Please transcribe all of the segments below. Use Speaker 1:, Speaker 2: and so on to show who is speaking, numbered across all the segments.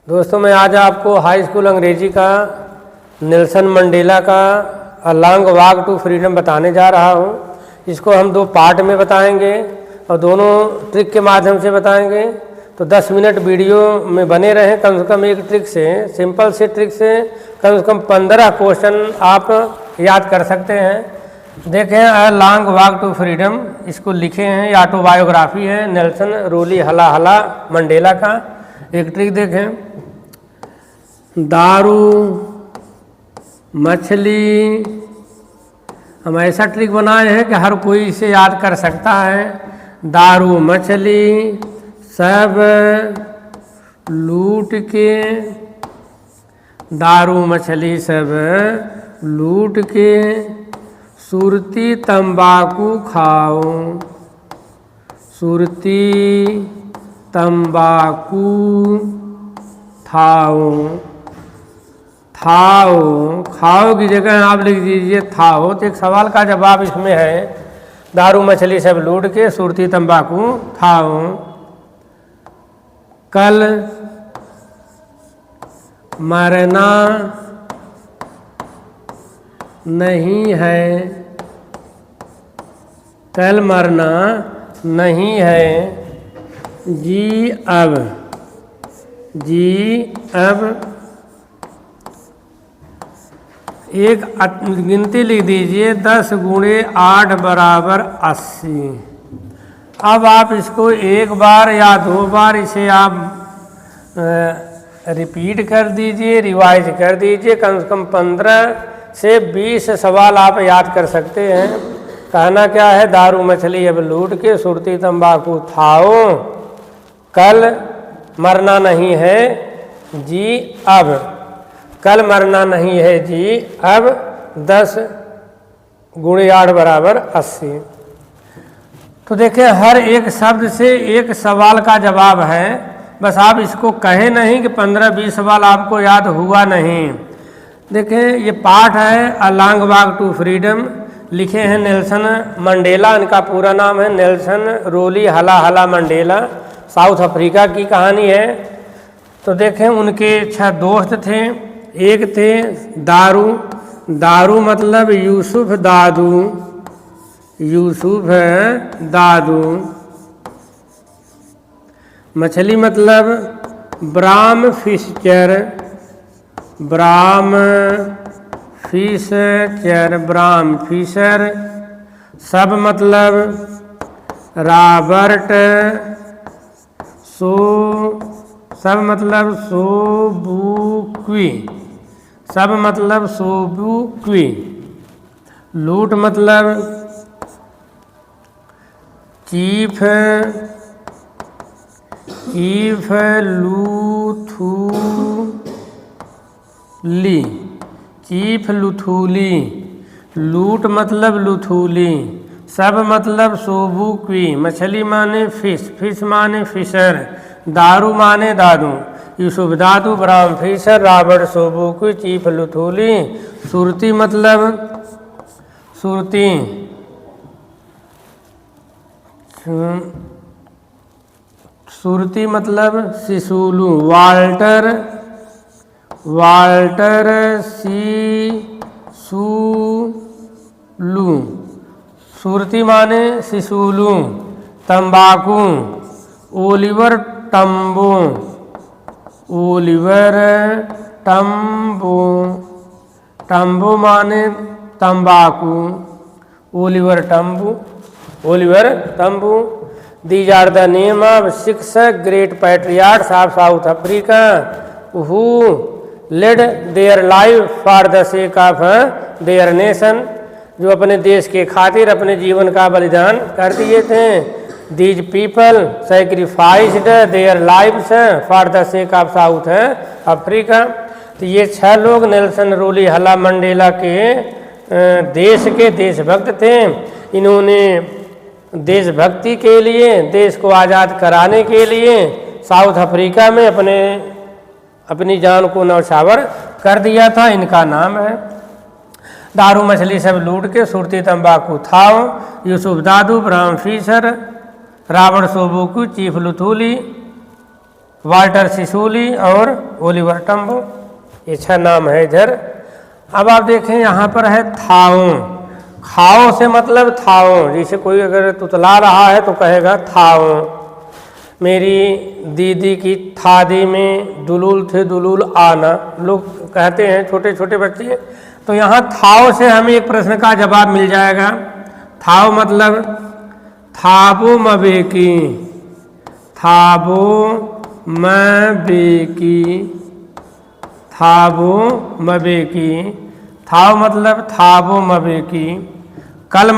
Speaker 1: दोस्तों मैं आज आपको हाई स्कूल अंग्रेजी का नेल्सन मंडेला का a long walk to freedom बताने जा रहा हूँ। इसको हम 2 पार्ट में बताएंगे और दोनों ट्रिक के माध्यम से बताएंगे। तो 10 मिनट वीडियो में बने रहें। कम से कम एक ट्रिक से, सिंपल से ट्रिक से कम 15 क्वेश्चन आप याद कर सकते हैं। देखें, a long walk to freedom इसको लिखे हैं, ऑटोबायोग्राफी है नेल्सन रोली हला मंडेला का। एक ट्रिक देखें, दारू मछली, हम ऐसा ट्रिक बनाए हैं कि हर कोई इसे याद कर सकता है। दारू मछली सब लूट के, दारू मछली सब लूट के सुरती तंबाकू खाओ, सुरती तंबाकू खाओ। थाओ, खाओ की जगह आप लिख दीजिए थाओ। तो एक सवाल का जवाब इसमें है, दारू मछली सब लूट के सुरती तंबाकू खाओ। कल मरना नहीं है, कल मरना नहीं है। जी अब, जी अब एक गिनती लिख दीजिए, 10 गुणे 8 बराबर 80। अब आप इसको एक बार या 2 बार इसे आप रिपीट कर दीजिए, रिवाइज कर दीजिए। कम से कम 15 से 20 सवाल आप याद कर सकते हैं। कहना क्या है, दारू मछली अब लूट के सुरती तंबाकू खाओ, कल मरना नहीं है जी अब, कल मरना नहीं है जी अब, 10 गुणे 8 बराबर 80। तो देखिए, हर एक शब्द से एक सवाल का जवाब है। बस आप इसको कहे नहीं कि 15-20 सवाल आपको याद हुआ नहीं। देखिए, ये पाठ है a long walk to freedom, लिखे हैं नेल्सन मंडेला। इनका पूरा नाम है नेल्सन रोली हला मंडेला। साउथ अफ्रीका की कहानी है। तो देखें, उनके 6 दोस्त थे। एक थे दारू, दारू मतलब यूसुफ दादू, यूसुफ दादू। मछली मतलब Bram Fischer, Bram Fischer, Bram Fischer. सब मतलब रॉबर्ट सो, सब मतलब सोबुक्वी, सब मतलब सोबुक्वी। लूट मतलब chief, chief Luthuli, chief Luthuli. लूट मतलब लुथुली। सब मतलब सोबुक्वी। मछली माने फिश, फिश माने फिशर। दारू माने Dadoo, Yusuf Dadoo, Bram Fischer, Robert Sobukwe, chief Luthuli. सुरती मतलब सुरती, सुरती मतलब सिसुलू। वाल्टर, वाल्टर सिसुलू, सुरती माने सिसुलू। तंबाकू ओलिवर टम्बो, ओलिवर टम्बो, टम्बो माने तंबाकू। Oliver Tambo, Oliver Tambo. These are the name of 6 great patriots of South Africa who laid their life for the sake of their nation, जो अपने देश के खातिर अपने जीवन का बलिदान कर दिए थे। These people sacrificed their lives for the sake of South Africa. तो ये 6 लोग नेल्सन रोली हला मंडेला के देशभक्त थे। इन्होंने देशभक्ति के लिए, देश को आज़ाद कराने के लिए साउथ अफ्रीका में अपनी जान को न्यौछावर कर दिया था। इनका नाम है दारू मछली सब लूट के सुरती तंबाकू खाओ, Yusuf Dadoo, Bram Fischer, Robert Sobukwe, chief Luthuli. Walter Sisulu और ओलिवर टम्बो, ये 6 नाम है इधर। अब आप देखें यहाँ पर है थाओ। खाओ से मतलब थाओ, जैसे कोई अगर तुतला रहा है तो कहेगा थाओ। मेरी दीदी की थादी में दुलूल थे दुलूल आना, लोग कहते हैं छोटे छोटे बच्चे। तो यहाँ थाओ से हमें एक प्रश्न का जवाब मिल जाएगा। थाओ मतलब थाबो मवेकी, थाबो मवेकी, थाबो मवेकी। थाओ मतलब थाबो मवेकी। कल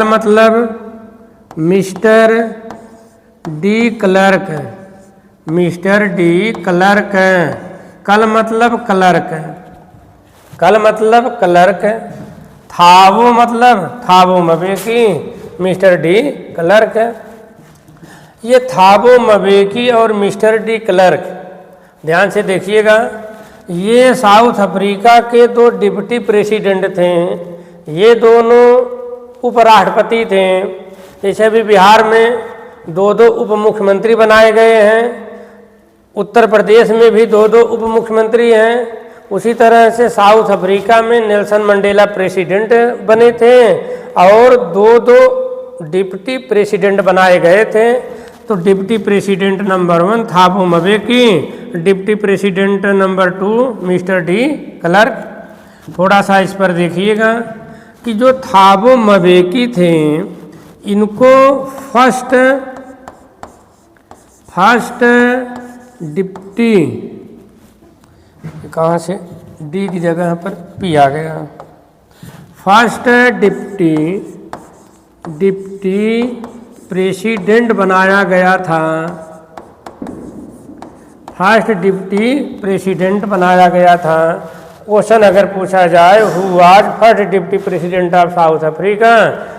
Speaker 1: मतलब mister de clerk, mister de clerk. कल मतलब क्लर्क, कल मतलब क्लर्क। थावो मतलब थाबो मवेकी, मिस्टर डी क्लर्क। ये थाबो मवेकी और मिस्टर डी क्लर्क, ध्यान से देखिएगा, ये साउथ अफ्रीका के 2 डिप्टी प्रेसिडेंट थे। ये दोनों उपराष्ट्रपति थे। जैसे अभी बिहार में 2 उप मुख्यमंत्री बनाए गए हैं, उत्तर प्रदेश में भी 2 उप मुख्यमंत्री हैं। उसी तरह से साउथ अफ्रीका में नेल्सन मंडेला प्रेसिडेंट बने थे और 2 डिप्टी प्रेसिडेंट बनाए गए थे। तो deputy president number 1 Thabo Mbeki, deputy president number 2 mister de Klerk. थोड़ा सा इस पर देखिएगा कि जो थाबो मवेकी थे इनको फर्स्ट डिप्टी, कहाँ से डी की जगह पर पी आ गया, फर्स्ट डिप्टी प्रेसिडेंट बनाया गया था। फर्स्ट डिप्टी प्रेसिडेंट बनाया गया था। क्वेश्चन अगर पूछा जाए who was first deputy president of South Africa,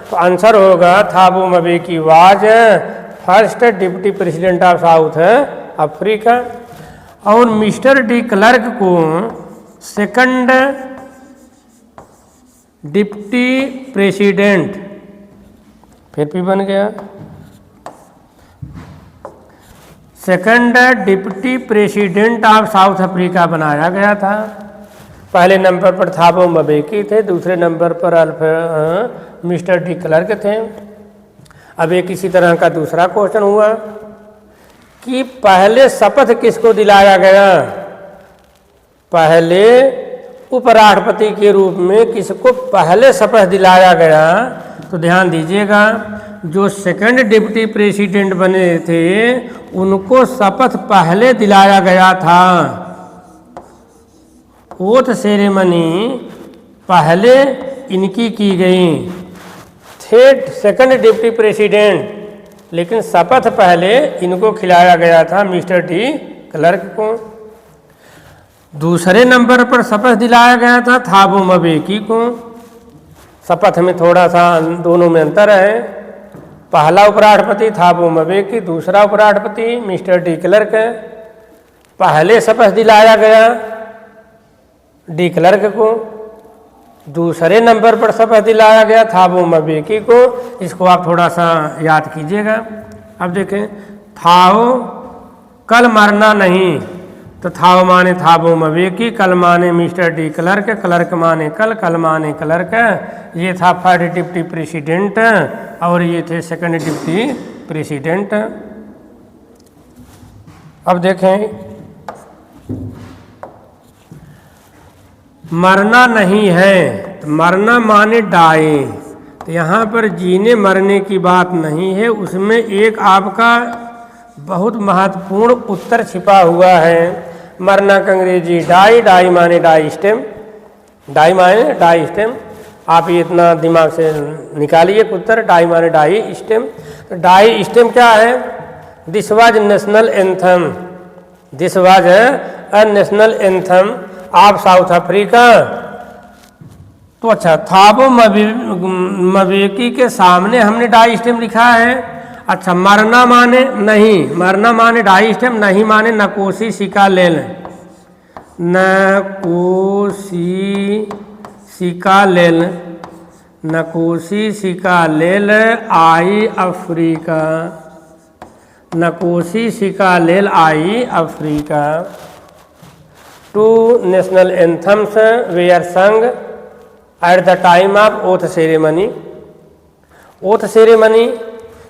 Speaker 1: तो आंसर होगा Thabo Mbeki was first deputy president of South Africa. और मिस्टर डी क्लर्क को सेकंड डिप्टी प्रेसिडेंट, फिर भी बन गया, second deputy president of South Africa बनाया गया था। पहले नंबर पर थाबो मवेकी थे, दूसरे नंबर पर मिस्टर डी क्लर्क थे। अब एक इसी तरह का दूसरा क्वेश्चन हुआ कि पहले शपथ किसको दिलाया गया, पहले उपराष्ट्रपति के रूप में किसको पहले शपथ दिलाया गया। तो ध्यान दीजिएगा, जो सेकंड डिप्टी प्रेसिडेंट बने थे उनको शपथ पहले दिलाया गया था। ओथ सेरेमनी पहले इनकी की गई, थे सेकंड डिप्टी प्रेसिडेंट, लेकिन शपथ पहले इनको खिलाया गया था, मिस्टर डी क्लर्क को। दूसरे नंबर पर शपथ दिलाया गया था थाबो मवेकी को। शपथ में थोड़ा सा दोनों में अंतर है। पहला उपराष्ट्रपति थाबो मवेकी, दूसरा उपराष्ट्रपति मिस्टर डी क्लर्क। पहले शपथ दिलाया गया डी क्लर्क को, दूसरे नंबर पर शपथ दिलाया गया थाबो मवेकी को। इसको आप थोड़ा सा याद कीजिएगा। अब देखें, थाओ कल मरना नहीं, तो थाओ माने थाबो मवेकी, कल माने मिस्टर डी क्लर्क, क्लर्क माने कल माने क्लर्क। ये था फर्स्ट डिप्टी प्रेसिडेंट और ये थे सेकंड डिप्टी प्रेसिडेंट। अब देखें, मरना नहीं है, तो मरना माने डाई, तो यहाँ पर जीने मरने की बात नहीं है, उसमें एक आपका बहुत महत्वपूर्ण उत्तर छिपा हुआ है। मरना का अंग्रेजी डाई, डाई माने डाई स्टेम, डाई माने डाई स्टेम। आप ये इतना दिमाग से निकालिए उत्तर, डाई माने डाई स्टेम। तो डाई स्टेम क्या है? This was national anthem, this was a national anthem of South Africa. तो अच्छा, थाबो मवेकी के सामने हमने डाई स्टेम लिखा है। अच्छा, मरना माने नहीं, मरना माने डाई स्टेम, नहीं माने नकोसी सिका लेल, Nkosi Sikelel, Nkosi Sikelel iAfrika, Nkosi Sikelel iAfrika. Two national anthems were sung at the time of oath ceremony. Oath ceremony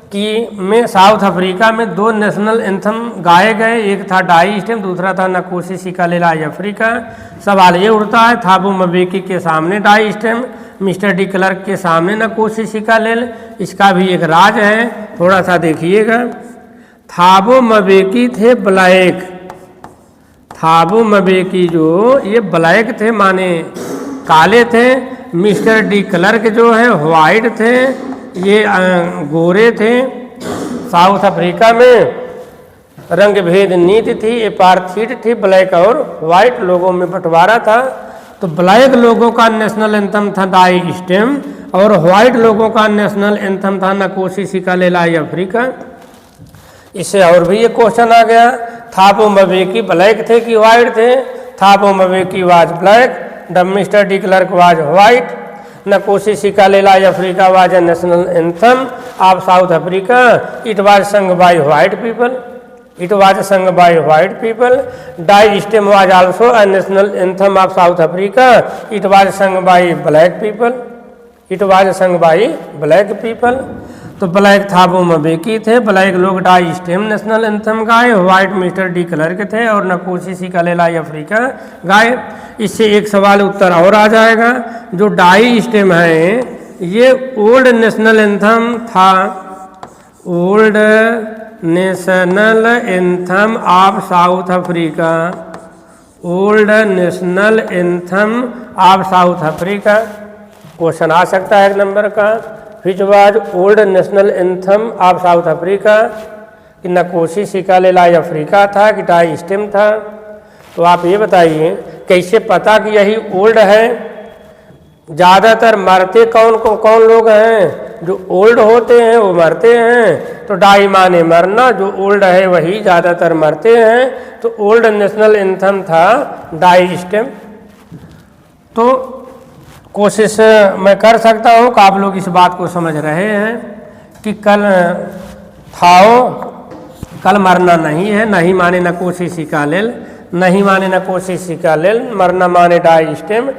Speaker 1: की में साउथ अफ्रीका में दो नेशनल एंथम गाए गए, एक था डाई स्टेम, दूसरा था नकोशी सिकालेल आई अफ्रीका। सवाल ये उठता है थाबो मबेकी के सामने Die Stem, Mister de Klerk के सामने नकोशी सिकालेल, इसका भी एक राज है, थोड़ा सा देखिएगा। थाबो मबेकी थे ब्लैक, थाबो मबेकी जो ये ब्लैक थे माने काले थे, मिस्टर डी क्लर्क जो है वाइट थे, ये गोरे थे। साउथ अफ्रीका में रंग भेद नीति थी, एपार्थीड थी, ब्लैक और वाइट लोगों में बंटवारा था। तो ब्लैक लोगों का नेशनल एंथम था डाई स्टेम और वाइट लोगों का नेशनल एंथम था नकोशी सिकालेल आई अफ्रीका। इससे और भी ये क्वेश्चन आ गया, थाबो मबेकी ब्लैक थे कि वाइट थे? Thabo Mbeki was black, the mister de Klerk was white, Nkosi Sikelel iAfrika was a national anthem of South Africa, it was sung by white people, it was sung by white people. Die Stem was also a national anthem of South Africa, it was sung by black people, it was sung by black people. तो black Thabo Mbeki थे, black लोग Die Stem national anthem गाए, white mister de clerk थे और नकोशी Sikelel आई Africa गाए। इससे एक सवाल उत्तर और आ जाएगा, जो डाई स्टेम है ये ओल्ड नेशनल एंथम था, old national anthem of South Africa, old national anthem of South Africa. Question आ सकता है एक नंबर का, which was old national anthem of South Africa, कि नकोशी सिकालेल आई अफ्रीका था कि डाई स्टेम था। तो आप ये बताइए कैसे पता कि यही ओल्ड है? ज़्यादातर मरते कौन लोग हैं? जो ओल्ड होते हैं वो मरते हैं, तो डाई माने मरना, जो ओल्ड है वही ज़्यादातर मरते हैं। तो ओल्ड नेशनल एंथम था डाई स्टेम। तो कोशिश मैं कर सकता हूँ कि आप लोग इस बात को समझ रहे हैं कि कल थाओ कल मरना नहीं है, नहीं माने नकोशी सिकालेल, नहीं माने नकोशी सिकालेल, मरना माने डाई स्टेम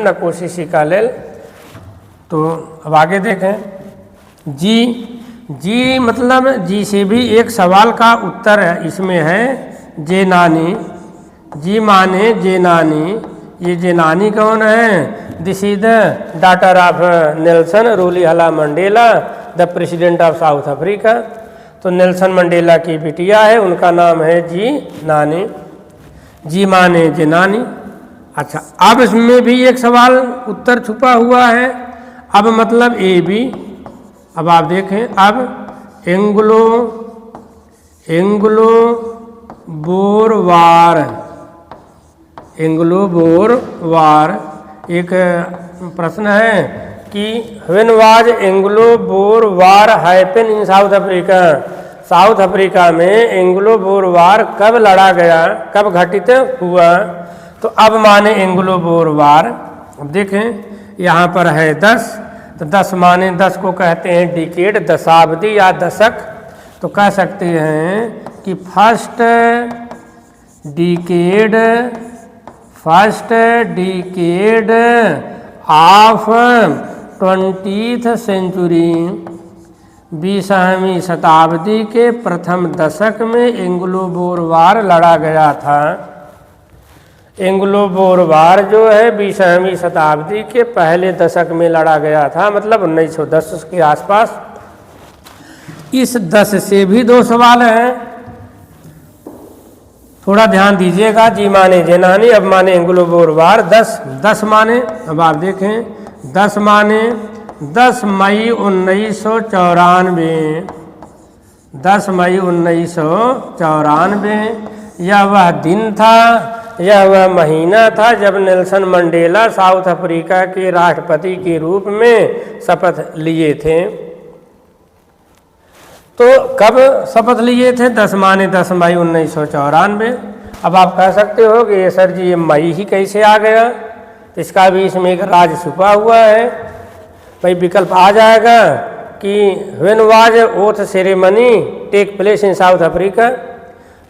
Speaker 1: नकोशी सिकालेल। तो अब आगे देखें, जी मतलब जी से भी एक सवाल का उत्तर इसमें है, जेनानी, जी माने जेनानी, ये जेनानी कौन है? This is the daughter of Nelson Rolihlahla Mandela, the president of South Africa. तो नेल्सन मंडेला की बिटिया है, उनका नाम है जी नानी, जी माने जेनानी। अच्छा, अब इसमें भी एक सवाल उत्तर छुपा हुआ है, अब मतलब ए बी। अब आप देखें, अब एंग्लो बोर वार एक प्रश्न है कि when was Anglo bore war happen in South Africa, south Africa में एंग्लो बोर वार कब लड़ा गया, कब घटित हुआ? तो अब माने एंग्लो बोर वार। अब देखें यहाँ पर है 10, तो 10 माने 10 को कहते हैं डिकेड, दशाब्दी या दशक। तो कह सकते हैं कि first decade of 20th century, 20वीं शताब्दी के प्रथम दशक में एंग्लो बोर वार लड़ा गया था। एंग्लो बोर वार जो है 20वीं शताब्दी के पहले दशक में लड़ा गया था, मतलब 1910 के आसपास। इस 10 से भी 2 सवाल हैं, थोड़ा ध्यान दीजिएगा। जी माने जेनानी, अब माने एंग्लो बोर वार। 10 माने, अब आप देखें 10 माने 10 मई 1994, 10 मई 1994 यह वह दिन था, यह वह महीना था जब नेल्सन मंडेला साउथ अफ्रीका के राष्ट्रपति के रूप में शपथ लिए थे। तो कब शपथ लिए थे? 10 माने 10 मई 1994। अब आप कह सकते हो कि ये सर जी ये मई ही कैसे आ गया? तो इसका भी इसमें एक राज छुपा हुआ है। भाई विकल्प आ जाएगा कि when was oath ceremony take place in South Africa,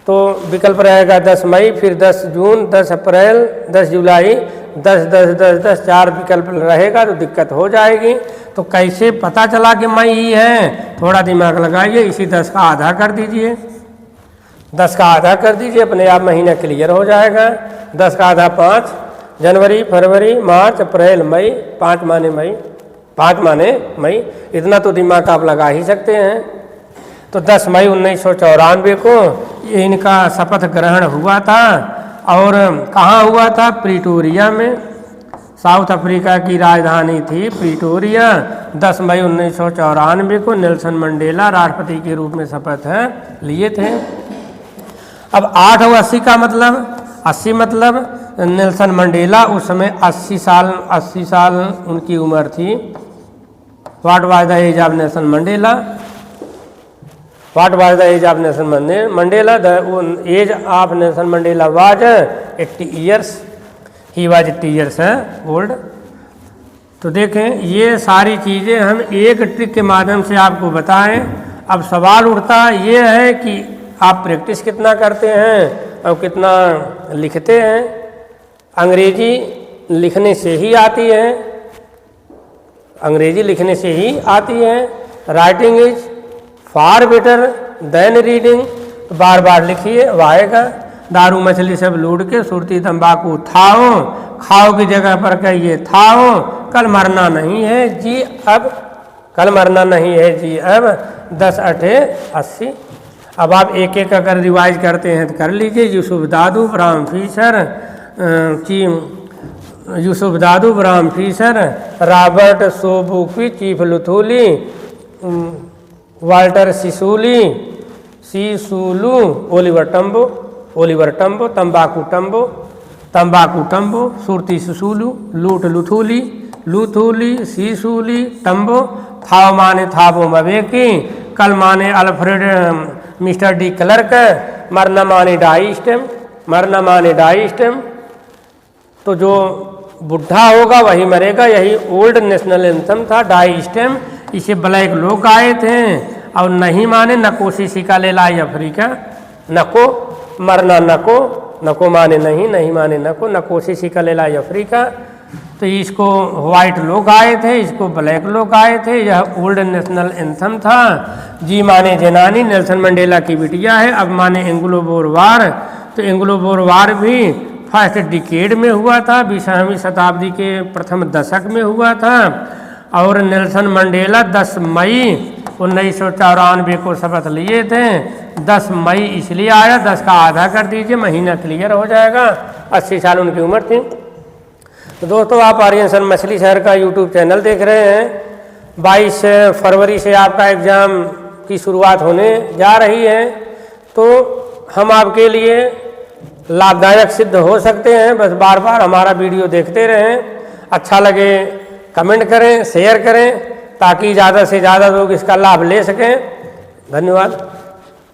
Speaker 1: तो विकल्प रहेगा 10 मई, फिर 10 जून, 10 अप्रैल, 10 जुलाई, 10 4 विकल्प रहेगा तो दिक्कत हो जाएगी। तो कैसे पता चला कि मई ही है, थोड़ा दिमाग लगाइए, इसी 10 का आधा कर दीजिए, 10 का आधा कर दीजिए, अपने आप महीना क्लियर हो जाएगा। 10 का आधा 5, जनवरी, फरवरी, मार्च, अप्रैल, मई, 5 माने मई, 5 माने मई, इतना तो दिमाग आप लगा ही सकते हैं। तो 10 मई 1994 को ये इनका शपथ ग्रहण हुआ था, और कहाँ हुआ था? प्रिटोरिया में, साउथ अफ्रीका की राजधानी थी प्रिटोरिया। 10 मई 1994 को नेल्सन मंडेला राष्ट्रपति के रूप में शपथ लिए थे। अब 8 और 80 का मतलब, 80 मतलब नेल्सन मंडेला उस समय 80 साल उनकी उम्र थी। What was the age of Nelson Mandela? What was the age of Nelson Mandela? The age of Nelson Mandela was 80 years, he was 80 years old. तो देखें, ये सारी चीज़ें हम एक ट्रिक के माध्यम से आपको बताएं। अब सवाल उठता ये है कि आप प्रैक्टिस कितना करते हैं और कितना लिखते हैं। अंग्रेजी लिखने से ही आती है, अंग्रेजी लिखने से ही आती है। Writing is far better than reading, बार बार लिखिए, वो आएगा। दारू मछली सब लूट के सुरती तंबाकू थाओ, खाओ की जगह पर कहिए थाओ, कल मरना नहीं है जी अब, कल मरना नहीं है जी अब। 10 8 80। अब आप एक एक अगर रिवाइज करते हैं तो कर लीजिए। Yusuf Dadoo, Bram Fisher, Yusuf Dadoo, Bram Fischer, Robert Sobukwe, chief Luthuli, Walter Sisulu, Oliver Tambo, तंबाकू टम्बो, सुरती सुसूलू, लूट लुथुली, सीसूली, टम्बो, थाव माने थाबो मवेकी, कल माने अल्फ्रेड मिस्टर डी क्लर्क, मरना माने डाई स्टेम। तो जो बुढ़ा होगा वही मरेगा, यही ओल्ड नेशनल एंथम था, डाई स्टेम। इसे ब्लैक लोग गाए थे। और नहीं माने नकोसी सिका ले लाई अफ्रीका, नको मरना नको माने नहीं माने नकोसी सिका ले लाई अफ्रीका। तो इसको वाइट लोग आए थे, इसको ब्लैक लोग आए थे। यह ओल्ड नेशनल एंथम था। जी माने जेनानी, नेल्सन मंडेला की बिटिया है। अब माने एंग्लो बोर वार, तो एंग्लो बोर वार भी फर्स्ट डिकेड में हुआ था, 20वीं शताब्दी के प्रथम दशक में हुआ था। और नेल्सन मंडेला 10 मई 1994 को शपथ लिए थे। 10 मई इसलिए आया, 10 का आधा कर दीजिए, महीना क्लियर हो जाएगा। 80 साल उनकी उम्र थी। तो दोस्तों, आप आर्यन सन मछली शहर का यूट्यूब चैनल देख रहे हैं। 22 फरवरी से आपका एग्ज़ाम की शुरुआत होने जा रही है। तो हम आपके लिए लाभदायक सिद्ध हो सकते हैं। बस बार बार हमारा वीडियो देखते रहें। अच्छा लगे कमेंट करें, शेयर करें, ताकि ज़्यादा से ज़्यादा लोग इसका लाभ ले सकें। धन्यवाद।